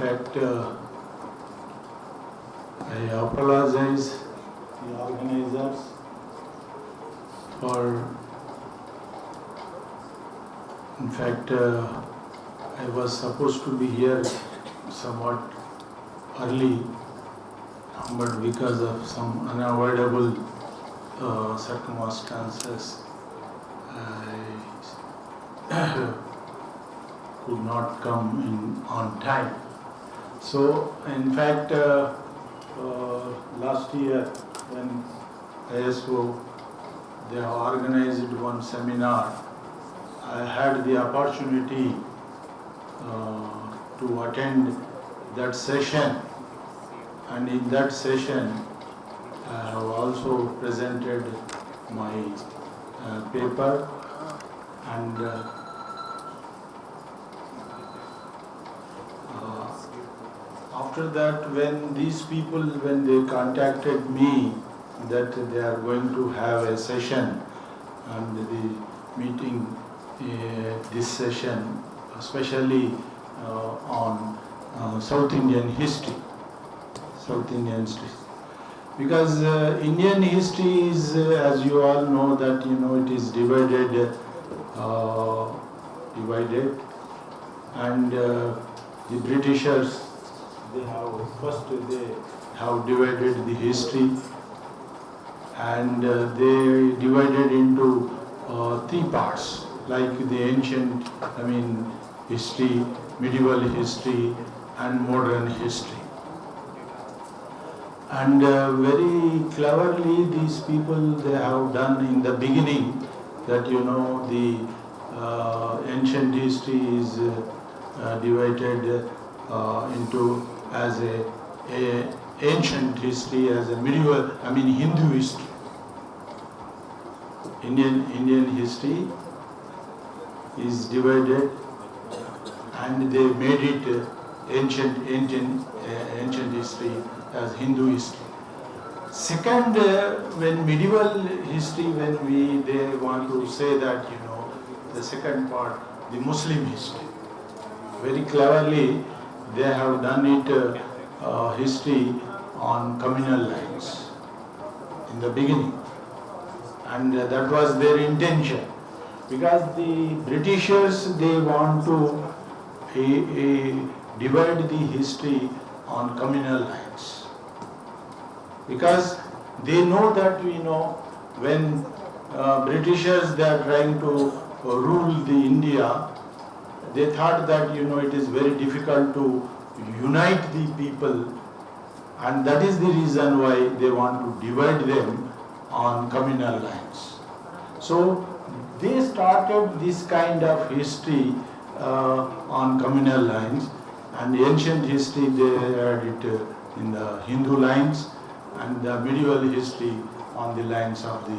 fact, I apologize the organizers for, in fact, I was supposed to be here somewhat early, but because of some unavoidable circumstances, I could not come in on time. So, in fact, last year when ISO they organized one seminar, I had the opportunity to attend that session, and in that session I have also presented my paper, and after that, when these people, when they contacted me that they are going to have a session and the meeting, this session especially on South Indian history, because Indian history is, as you all know, that it is divided, and the Britishers, they have divided the history, and they divided into three parts, like the ancient, history, medieval history, and modern history. And very cleverly these people, they have done in the beginning that the ancient history is divided into as a ancient history, as a medieval, Hindu history. Indian history is divided, and they made it ancient history as Hindu history. Second, when medieval history, when they want to say that the second part, the Muslim history, very cleverly they have done it history on communal lines in the beginning, and that was their intention, because the Britishers, they want to divide the history on communal lines, because they know that when Britishers, they are trying to rule the India, they thought that it is very difficult to unite the people, and that is the reason why they want to divide them on communal lines. So they started this kind of history on communal lines, and ancient history they had it in the Hindu lines, and the medieval history on the lines of the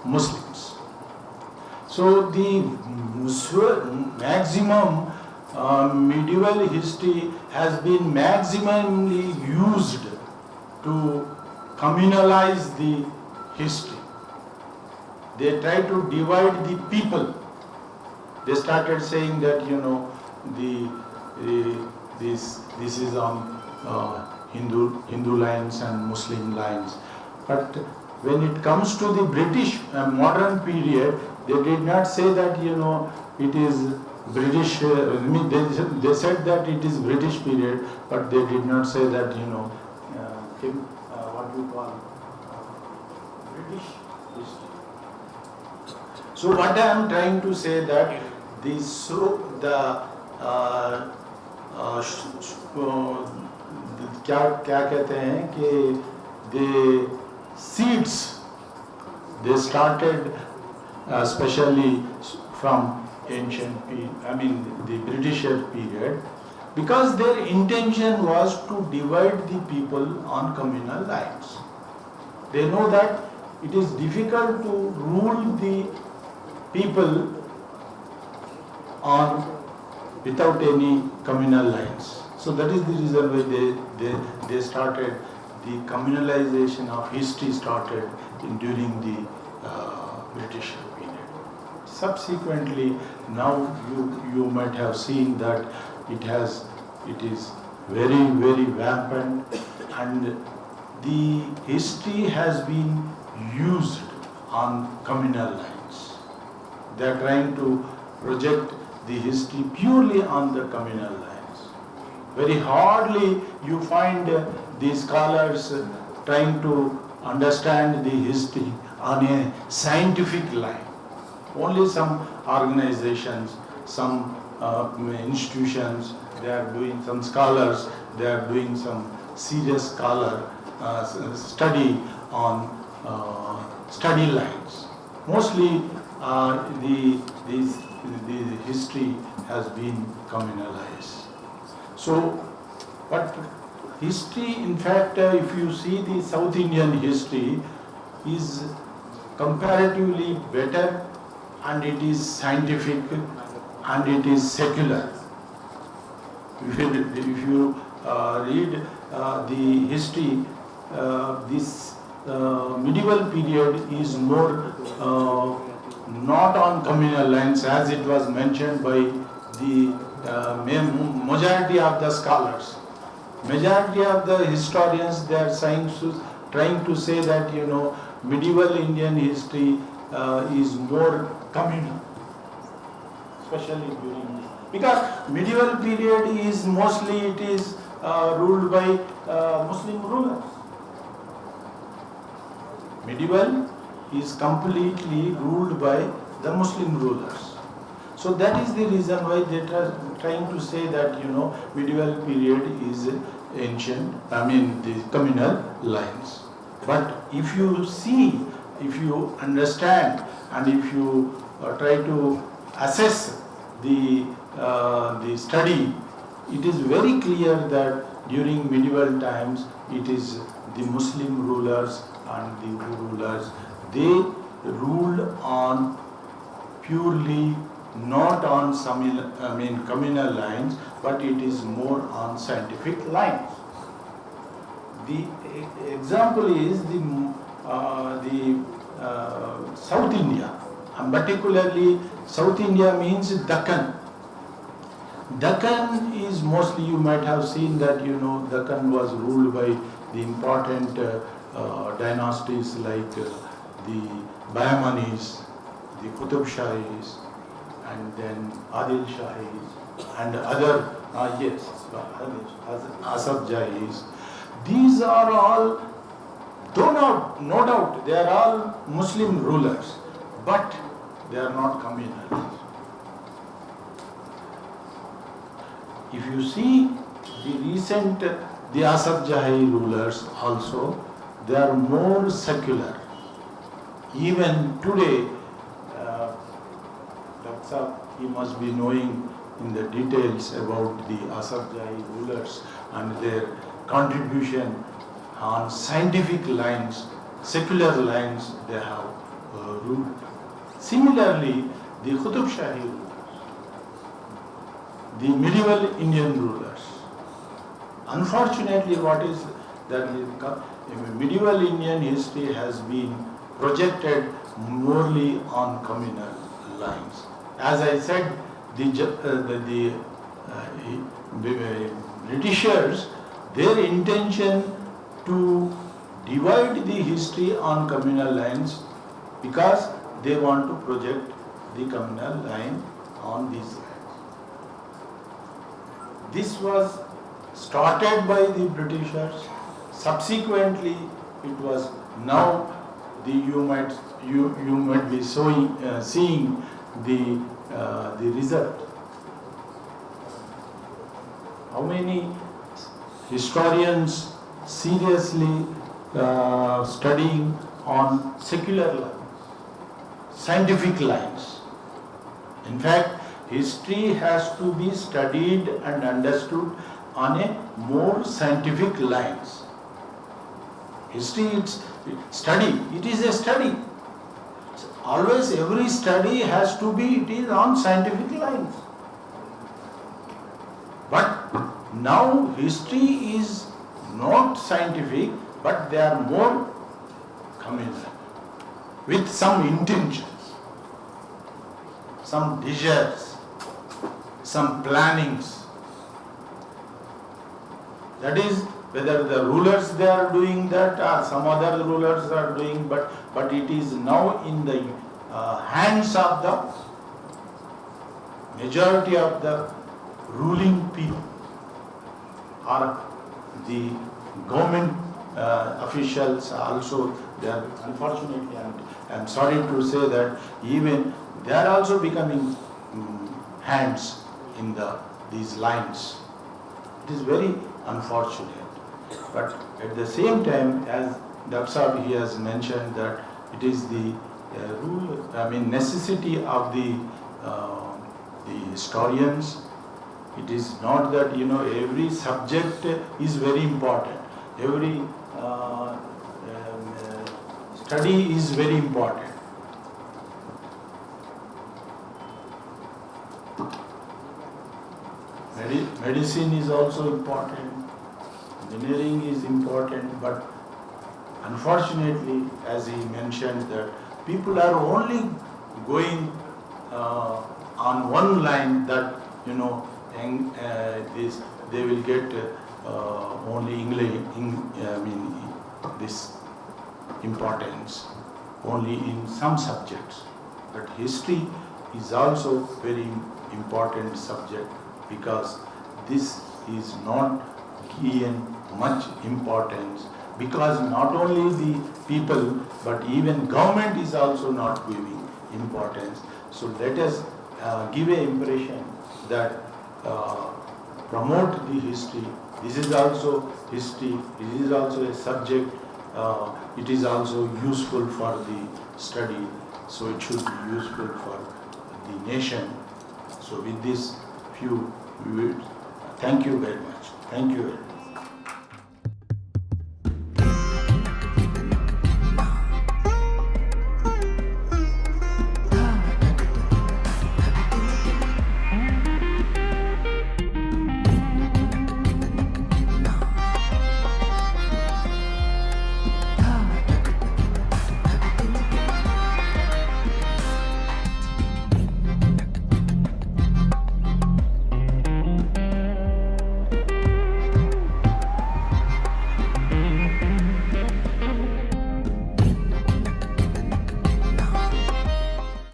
Muslims. So the maximum medieval history has been maximally used to communalize the history. They try to divide the people. They started saying that this is on Hindu lines and Muslim lines. But when it comes to the British modern period, they did not say that it is British. They said that it is British period, but they did not say that what we call British history. So what I am trying to say that क्या कहते हैं कि the seeds, they started especially from ancient period, the British period, because their intention was to divide the people on communal lines. They know that it is difficult to rule the people without any communal lines. So that is the reason why they started the communalization of history started during the British period. Subsequently, now you might have seen that it has it is very, very rampant, and the history has been used on communal lines. They are trying to project the history purely on the communal lines. Very hardly you find the scholars trying to understand the history on a scientific line. Only some organizations, some institutions, they are doing, some scholars, they are doing some serious scholar study on study lines. Mostly the history has been communalized. So, but history, in fact, if you see the South Indian history, is comparatively better, and it is scientific, and it is secular. If you read the history, this medieval period is more not on communal lines, as it was mentioned by the majority of the scholars. Majority of the historians, they are trying to say that, you know, medieval Indian history is more communal, especially during, because medieval period is mostly, it is ruled by Muslim rulers. Medieval is completely ruled by the Muslim rulers. So that is the reason why they are trying to say that, you know, medieval period is ancient, the communal lines. But if you see, if you understand, and if you try to assess the study, it is very clear that during medieval times, it is the Muslim rulers and the rulers, they ruled on purely not on communal lines, but it is more on scientific lines. The example is the South India, and particularly South India means Deccan. Deccan is mostly, you might have seen that, you know, Deccan was ruled by the important dynasties like the Bahmanis, the Qutub Shahis, and then Adil Shahis, and other, Asad Jahis. These are all, no doubt, they are all Muslim rulers, but they are not communal. If you see the recent, the Asad Jahi rulers also, they are more secular. Even today, he must be knowing in the details about the Asad Jahi rulers and their contribution on scientific lines, secular lines they have ruled. Similarly, the Qutub Shahi rulers, the medieval Indian rulers. Unfortunately, what is that medieval Indian history has been projected morely on communal lines. As I said, the Britishers, their intention to divide the history on communal lines because they want to project the communal line on these lines. This was started by the Britishers. Subsequently, it was now you might be seeing the result. How many historians seriously studying on secular lines, scientific lines? In fact, history has to be studied and understood on a more scientific lines. History, it's study. It is a study. Always, every study has to be, it is on scientific lines. But now history is not scientific, but they are more communal, with some intentions, some desires, some plannings. That is, whether the rulers they are doing that or some other rulers are doing, but it is now in the hands of the majority of the ruling people or the government officials also. They are, unfortunately, I am sorry to say that even they are also becoming hands in these lines. It is very unfortunate. But at the same time, as Dr. Saab he has mentioned that it is the necessity of the historians. It is not that every subject is very important. Every study is very important. Medicine is also important, engineering is important, but unfortunately, as he mentioned, that people are only going on one line that they will get only English. This importance only in some subjects, but history is also very important subject, because this is not given much importance, because not only the people but even government is also not giving importance. So let us give an impression that promote the history. This is also history, this is also a subject, it is also useful for the study, so it should be useful for the nation. So with this few, we will thank you very much. Thank you very much.